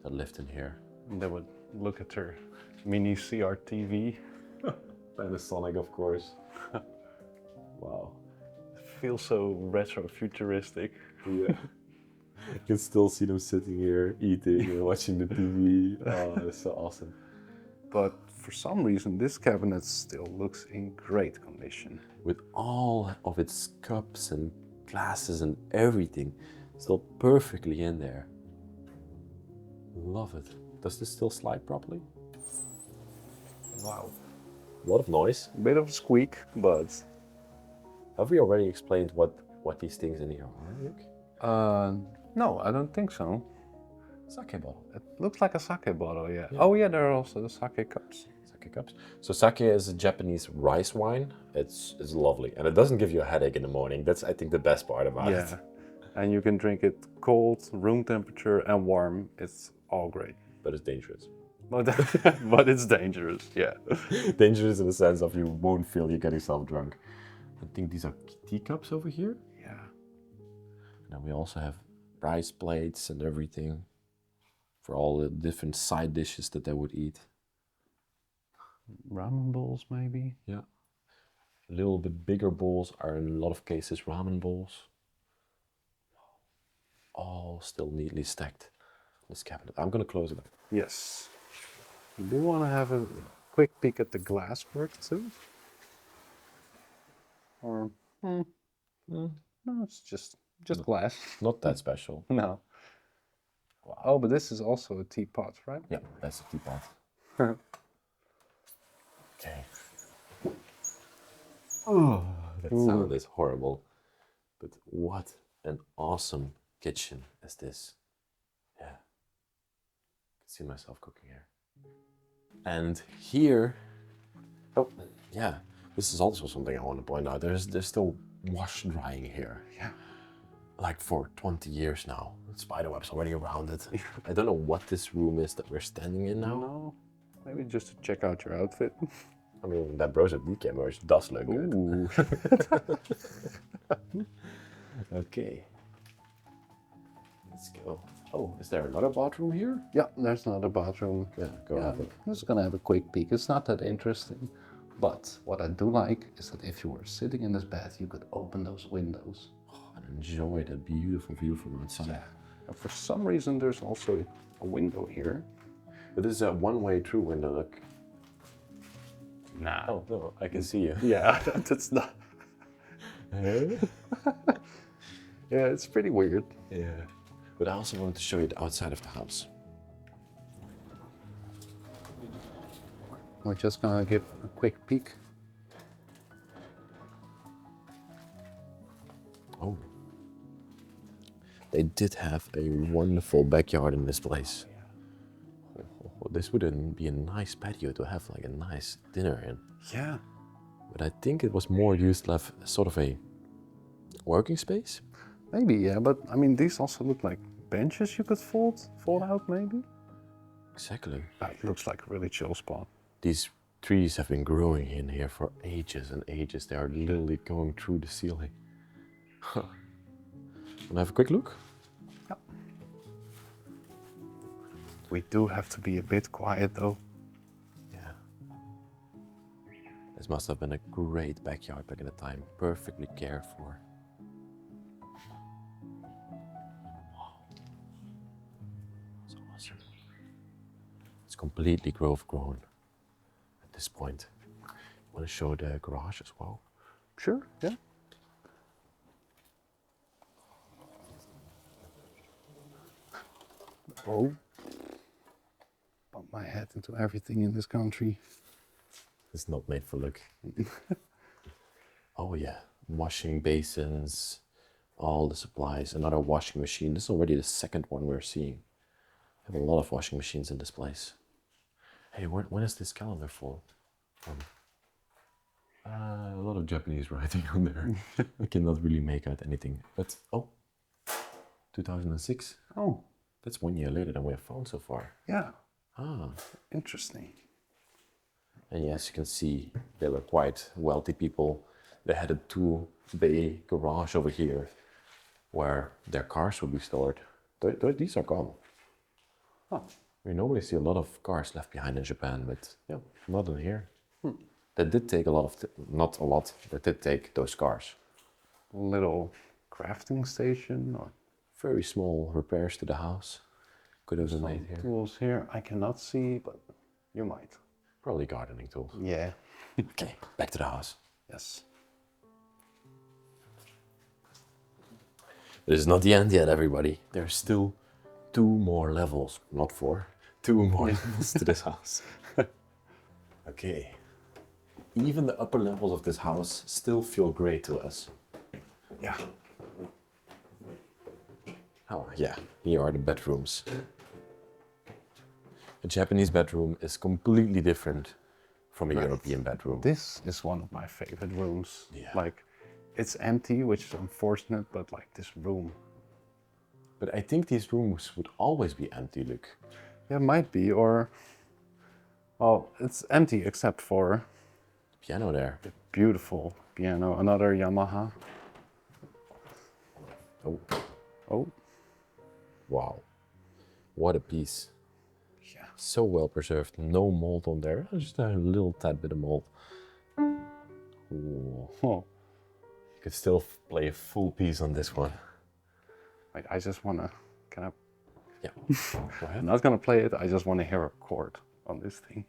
that lived in here. And they would look at her mini CRTV. Panasonic, of course. Wow. It feels so retro futuristic. Yeah. You can still see them sitting here eating and watching the TV. Oh, that's so awesome. But for some reason, this cabinet still looks in great condition. With all of its cups and glasses and everything still perfectly in there. Love it. Does this still slide properly? Wow. A lot of noise. A bit of a squeak, but... Have we already explained what these things in here are, Luke? No, I don't think so. Sake bottle. It looks like a sake bottle, yeah. Oh yeah, there are also the sake cups. Sake cups. So sake is a Japanese rice wine. It's lovely, and it doesn't give you a headache in the morning. That's, I think, the best part about it. Yeah, and you can drink it cold, room temperature, and warm. It's all great. But it's dangerous. But it's dangerous, yeah. Dangerous in the sense of you won't feel you get yourself drunk. I think these are teacups over here. Yeah. And then we also have rice plates and everything for all the different side dishes that they would eat. Ramen bowls, maybe? Yeah. A little bit bigger bowls are in a lot of cases ramen bowls. All still neatly stacked on this cabinet. I'm gonna close it up. Yes. You do want to have a quick peek at the glass work too? Or, no, it's just glass. Not that special. No. Wow. Oh, but this is also a teapot, right? Yeah, that's a teapot. Okay. Oh, that sound is horrible. But what an awesome kitchen is this. Yeah. I can see myself cooking here. And here, oh, yeah, this is also something I want to point out. There's still wash drying here. Yeah. Like for 20 years now. Spiderwebs already around it. I don't know what this room is that we're standing in now. No, maybe just to check out your outfit. I mean, that Bros at Decay merch does look good. Ooh. Okay. Let's go. Oh, is there another bathroom here? Yeah, there's another bathroom. Yeah, go have it. I'm just gonna have a quick peek. It's not that interesting, but what I do like is that if you were sitting in this bed, you could open those windows. And enjoy that beautiful view from outside. Yeah. And for some reason, there's also a window here. But this is a one-way through window, look. Nah. Oh, no, I can see you. Yeah, that's not. Yeah, it's pretty weird. Yeah. But I also wanted to show you the outside of the house. We're just gonna give a quick peek. Oh. They did have a wonderful backyard in this place. Oh, this would be a nice patio to have like a nice dinner in. Yeah. But I think it was more used to have sort of a working space. Maybe, yeah, but I mean, these also look like benches you could fold out maybe. Exactly. That looks like a really chill spot. These trees have been growing in here for ages and ages. They are literally going through the ceiling. Wanna have a quick look? Yep. We do have to be a bit quiet though. Yeah. This must have been a great backyard back in the time. Perfectly cared for. That's awesome. It's completely grove grown at this point. Want to show the garage as well? Sure, yeah. Oh. Bump my head into everything in this country. It's not made for look. Oh yeah, washing basins, all the supplies, another washing machine. This is already the second one we're seeing. We have a lot of washing machines in this place. Hey, when is this calendar for? A lot of Japanese writing on there. I cannot really make out anything. But, oh, 2006. Oh. That's 1 year later than we have found so far. Yeah. Ah. Interesting. And as you can see, they were quite wealthy people. They had a 2-bay garage over here where their cars would be stored. These are gone. Huh. We normally see a lot of cars left behind in Japan, but yeah, not in here. That did take a lot of, not a lot, that did take those cars. Little crafting station or Very small repairs to the house could have been some made here. tools here. I cannot see, but you might. Probably gardening tools. Yeah. Okay, back to the house. Yes. This is not the end yet, everybody. There's still 2 more levels, not 4, 2 more levels to this house. Okay. Even the upper levels of this house still feel great to us. Yeah. Oh yeah, here are the bedrooms. A Japanese bedroom is completely different from a European bedroom. This is one of my favorite rooms. Yeah. Like, it's empty, which is unfortunate, but like this room. But I think these rooms would always be empty, look. Yeah, might be, or... Well, it's empty except for Piano there. the beautiful piano, another Yamaha. Oh, Oh, wow. What a piece. yeah. So well preserved, no mold on there, just a little tad bit of mold. Ooh. Oh, You could still play a full piece on this one. wait, I just wanna, can I? Yeah. Go ahead. I'm not gonna play it, I just wanna hear a chord on this thing.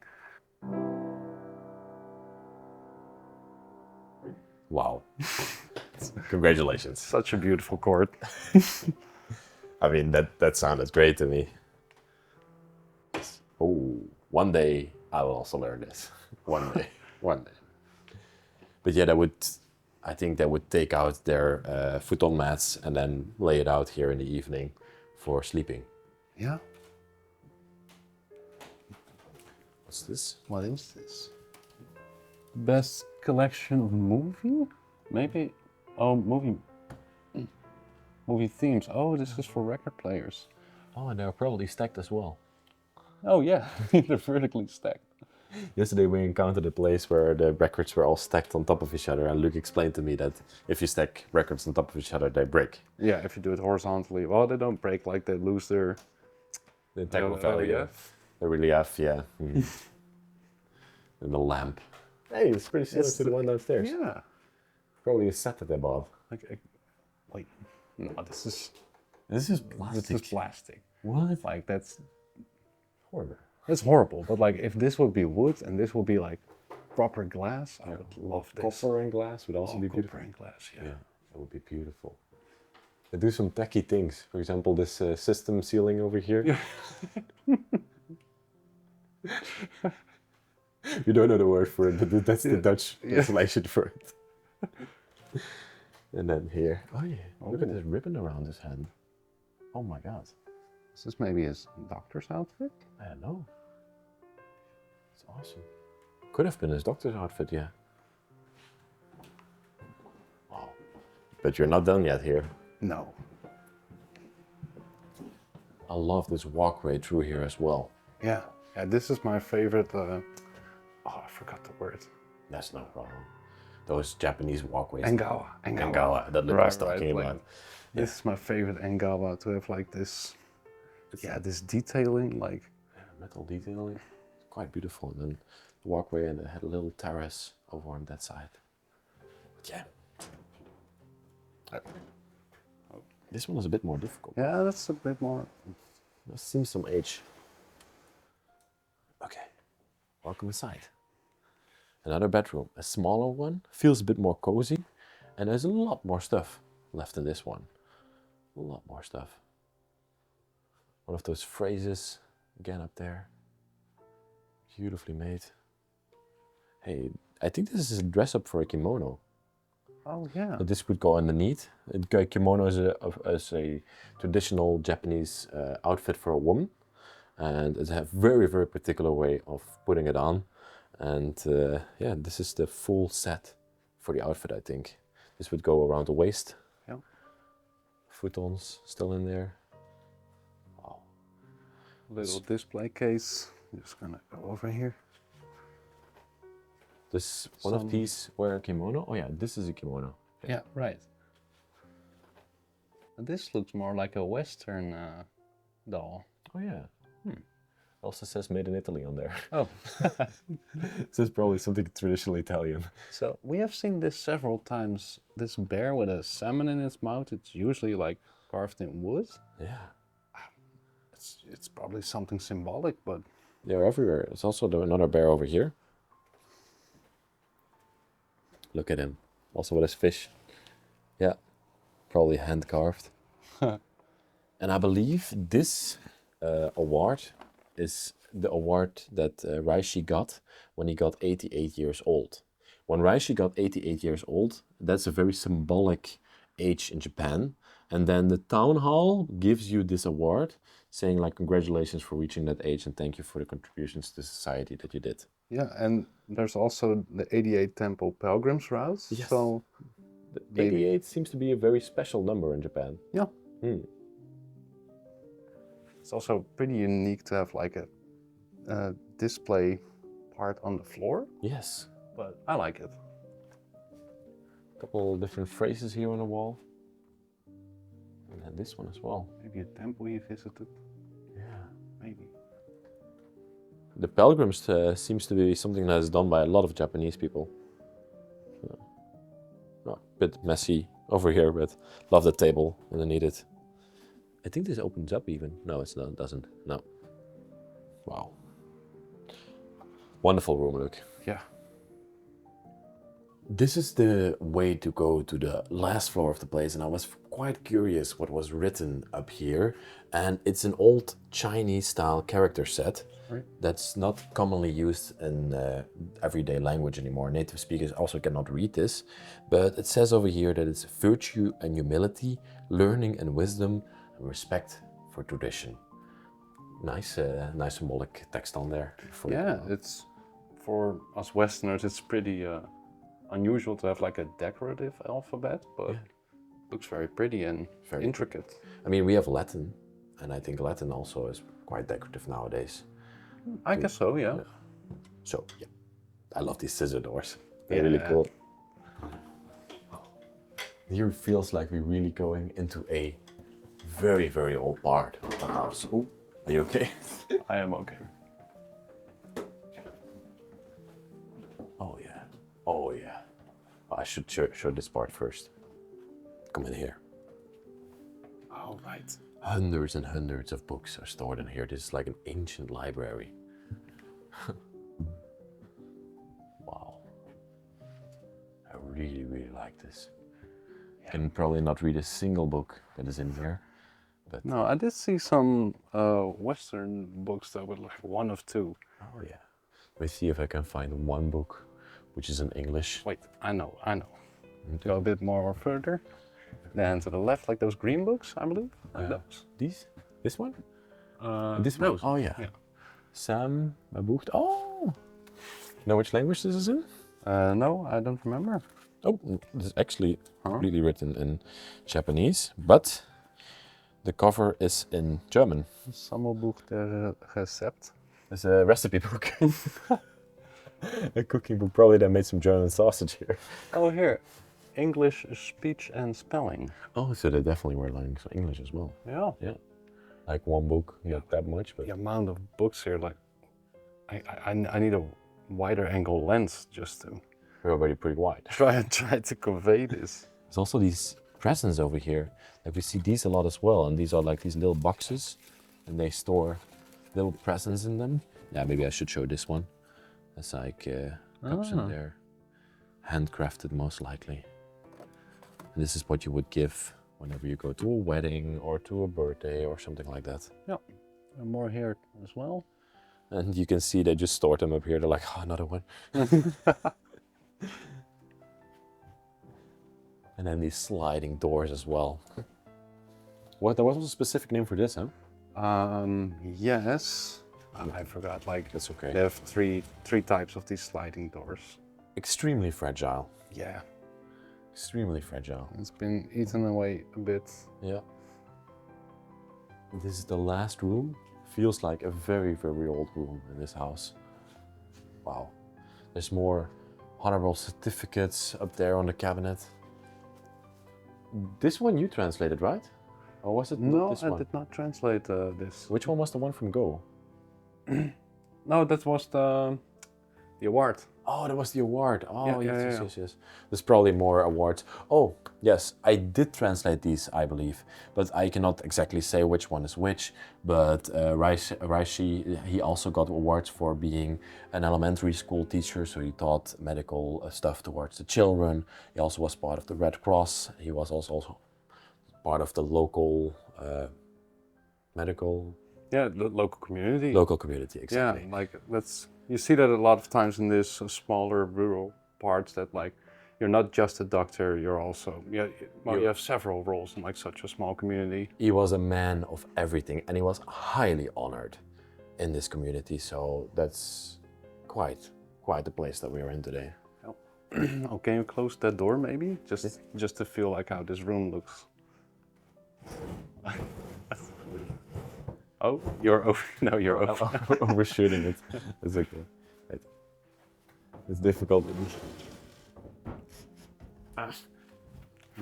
Wow. Congratulations. Such a beautiful chord. I mean, that sounded great to me. Oh, one day I will also learn this. One day. One day. But yeah, I think they would take out their futon mats and then lay it out here in the evening for sleeping. Yeah. What's this? What is this? Best collection of movie? Maybe? Oh, movie themes. Oh, this is for record players. Oh, and they're probably stacked as well. Oh yeah, they're vertically stacked. Yesterday we encountered a place where the records were all stacked on top of each other, and Luke explained to me that if you stack records on top of each other, they break. Yeah, if you do it horizontally, well, they don't break, like they lose their The integral value. value. The relief, yeah. Mm. And the lamp. Hey, it's pretty similar to the one downstairs. Yeah. Probably a set that they bought. Wait, no, this is Plastic. plastic. What? Like that's Horrible. horrible. But like if this would be wood and this would be like proper glass, I would love this. Copper and glass would also be Copper beautiful. and glass, yeah. Yeah, it would be beautiful. They do some tacky things. For example, this system ceiling over here. Yeah. You don't know the word for it, but that's the Yeah. Dutch Yeah. translation for it. And then here. Oh yeah, look at this ribbon around his hand. Oh my god. Is this maybe his doctor's outfit? I don't know. It's awesome. Could have been his doctor's outfit, yeah. Wow. But you're not done yet here. No. I love this walkway through here as well. Yeah. Yeah, this is my favorite. Oh, I forgot the word. That's no problem. Those Japanese walkways. Engawa. Engawa, that Luke was talking like, about. This is my favorite Engawa, to have like this. Yeah, this detailing, like. Metal detailing. It's quite beautiful. And then the walkway, and it had a little terrace over on that side. But yeah. This one is a bit more difficult. Yeah, that's a bit more. There seems some age. Okay, welcome inside. Another bedroom, a smaller one, feels a bit more cozy, and there's a lot more stuff left in this one. A lot more stuff. One of those phrases, again up there. Beautifully made. Hey, I think this is a dress up for a kimono. Oh yeah. This could go underneath. Kimono is a traditional Japanese outfit for a woman, and it's a very, very particular way of putting it on. And yeah, this is the full set for the outfit, I think. This would go around the waist. Yeah. Futons still in there. Wow. Little display case. I'm just gonna go over here. This one of these wear a kimono. Oh yeah, this is a kimono. Yeah, right. And this looks more like a Western doll. Oh yeah. Also says made in Italy on there. Oh. This is probably something traditionally Italian. So we have seen this several times. This bear with a salmon in its mouth. It's usually like carved in wood. Yeah. It's probably something symbolic, but They're everywhere. There's also another bear over here. Look at him. Also with his fish. Yeah. Probably hand carved. And I believe this award is the award that Reishi got when he got 88 years old. When Reishi got 88 years old, that's a very symbolic age in Japan. And then the town hall gives you this award saying like, congratulations for reaching that age and thank you for the contributions to society that you did. yeah. And there's also the 88 Temple Pilgrims route. Yes. So The 88 seems to be a very special number in Japan. yeah. Hmm. It's also pretty unique to have like a display part on the floor, Yes. but I like it. A couple of different phrases here on the wall. And then this one as well. Maybe a temple you visited. Yeah. Maybe. The pilgrims seems to be something that is done by a lot of Japanese people. bit messy over here, but love the table underneath it. I think this opens up even. No, it doesn't. No. Wow. Wonderful room, look. Yeah. This is the way to go to the last floor of the place, and I was quite curious what was written up here. And it's an old Chinese style character set that's not commonly used in everyday language anymore. Native speakers also cannot read this, but it says over here that it's virtue and humility, learning and wisdom, and respect for tradition. Nice, nice symbolic text on there. Yeah, it's for us Westerners, it's pretty unusual to have like a decorative alphabet, but looks very pretty and very intricate. I mean, we have Latin, and I think Latin also is quite decorative nowadays. I guess so, yeah. So, yeah, I love these scissor doors. They're really cool. Here it feels like we're really going into a very, very old part of the house. Ooh, are you okay? I am okay. Oh yeah, oh yeah. I should show this part first. Come in here. Oh, right. Hundreds and hundreds of books are stored in here. This is like an ancient library. Wow. I really, really like this. Yeah. Can probably not read a single book that is in here. But no, I did see some Western books that were like one of two. Oh yeah. Let me see if I can find one book which is in English. Wait, I know. Go a bit more further. Then to the left, like those green books, I believe. Like those. These? This one? This one? Oh yeah. Sam Mabucht. Oh! Know which language this is in? No, I don't remember. Oh, this is actually completely written in Japanese, but the cover is in German. Sammelbuch der Recept. It's a recipe book. A cooking book. Probably they made some German sausage here. Oh, here. English speech and spelling. Oh, so they definitely were learning some English as well. Yeah. Yeah. Like one book, not that much, but the amount of books here, like, I need a wider angle lens just to. They're already pretty wide. Try to convey this. There's also these presents over here. Like we see these a lot as well, and these are like these little boxes, and they store little presents in them. Yeah, maybe I should show this one. It's like cups in there, handcrafted most likely. And this is what you would give whenever you go to a wedding or to a birthday or something like that. Yeah, and more here as well. And you can see they just stored them up here. They're like, oh, another one. And then these sliding doors as well. What? There wasn't a specific name for this, huh? Yes. I forgot. Like, that's okay. They have three types of these sliding doors. Extremely fragile. Yeah. Extremely fragile. It's been eaten away a bit. Yeah. This is the last room. Feels like a very, very old room in this house. Wow. There's more honorable certificates up there on the cabinet. This one you translated, right? Or was it no, this one? I did not translate this. Which one was the one from Go? No, that was the award. Oh, that was the award. Oh, yes. There's probably more awards. Oh, yes, I did translate these, I believe, but I cannot exactly say which one is which. But Raishi, he also got awards for being an elementary school teacher, so he taught medical stuff towards the children. He also was part of the Red Cross. He was also part of the local medical... Yeah, the local community. Local community, exactly. Yeah, like that's... You see that a lot of times in these smaller rural parts that like you're not just a doctor, you're also you have several roles in like such a small community. He was a man of everything and he was highly honored in this community, so that's quite the place that we are in today. Oh, can you close that door maybe? Just to feel like how this room looks. Oh, you're over. No, you're over. Overshooting it. It's okay. It's difficult. I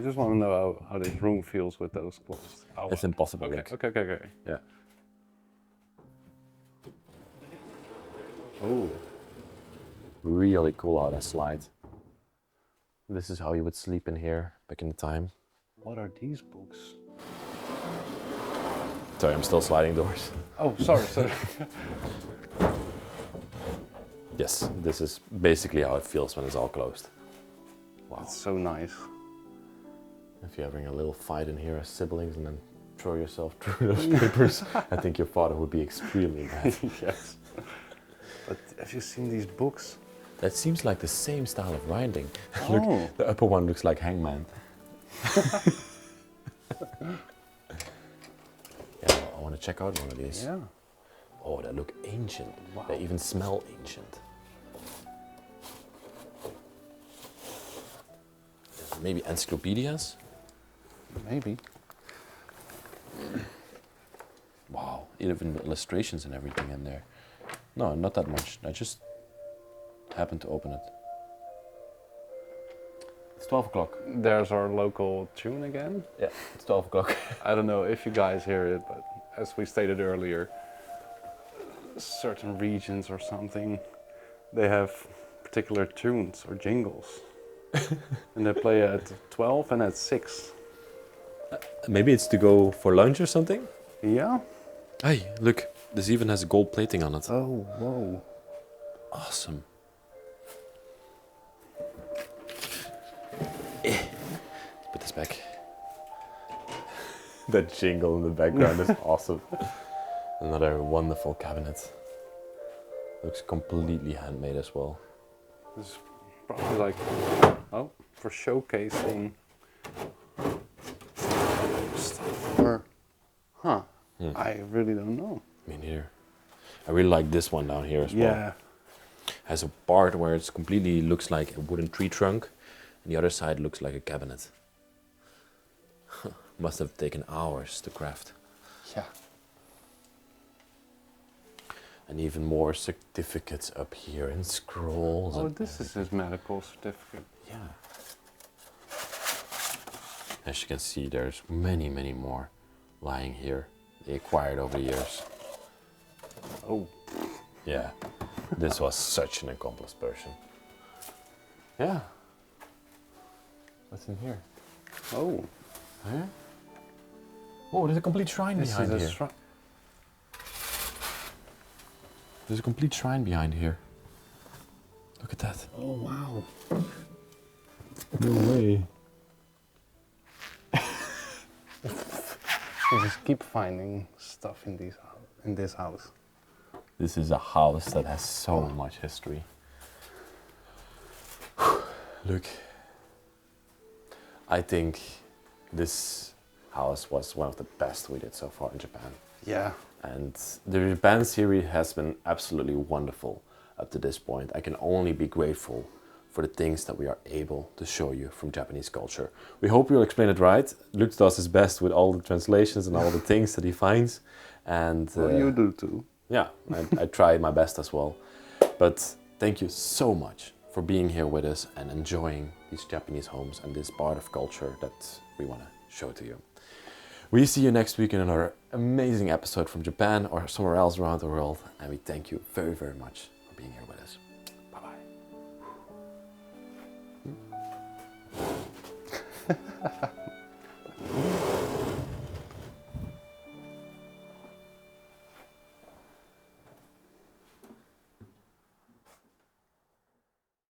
just want to know how this room feels with those closed. Oh, it's impossible. Okay. Yeah. Oh. Really cool how that slides. This is how you would sleep in here back in the time. What are these books? Sorry, I'm still sliding doors. Oh, sorry. Yes, this is basically how it feels when it's all closed. Wow. That's so nice. If you're having a little fight in here as siblings and then throw yourself through those papers, I think your father would be extremely mad. Yes. But have you seen these books? That seems like the same style of writing. Oh. Look, the upper one looks like Hangman. Yeah, I want to check out one of these. Yeah. Oh, they look ancient. Wow. They even smell ancient. Maybe encyclopedias? Maybe. Wow, even illustrations and everything in there. No, not that much. I just happened to open it. It's 12 o'clock. There's our local tune again. Yeah, it's 12 o'clock. I don't know if you guys hear it, but as we stated earlier, certain regions or something, they have particular tunes or jingles. And they play at 12 and at 6. Maybe it's to go for lunch or something? Yeah? Hey, look, this even has gold plating on it. Oh, whoa. Awesome. Put this back. That jingle in the background is awesome. Another wonderful cabinet. Looks completely handmade as well. This is probably like, oh, for showcasing stuff. Or, huh, I really don't know. Me neither. I really like this one down here as well. Yeah. Has a part where it completely looks like a wooden tree trunk, and the other side looks like a cabinet. Must have taken hours to craft. Yeah. And even more certificates up here and scrolls. Oh, and this is his medical certificate. yeah. As you can see, there's many, many more lying here. They acquired over the years. Oh. Yeah. This was such an accomplished person. Yeah. What's in here? Oh. Huh? Oh, there's a complete shrine This behind is here. a shrine. There's a complete shrine behind here. Look at that. Oh, wow. No way. You just keep finding stuff in this house. This is a house that has so much history. Look. I think this house was one of the best we did so far in Japan. Yeah. And the Japan series has been absolutely wonderful up to this point. I can only be grateful for the things that we are able to show you from Japanese culture. We hope you'll explain it right. Luke does his best with all the translations and all the things that he finds. And Well, you do too. yeah, I try my best as well. But thank you so much for being here with us and enjoying these Japanese homes and this part of culture that we want to show to you. We see you next week in another amazing episode from Japan or somewhere else around the world. And we thank you very, very much for being here with us. Bye-bye.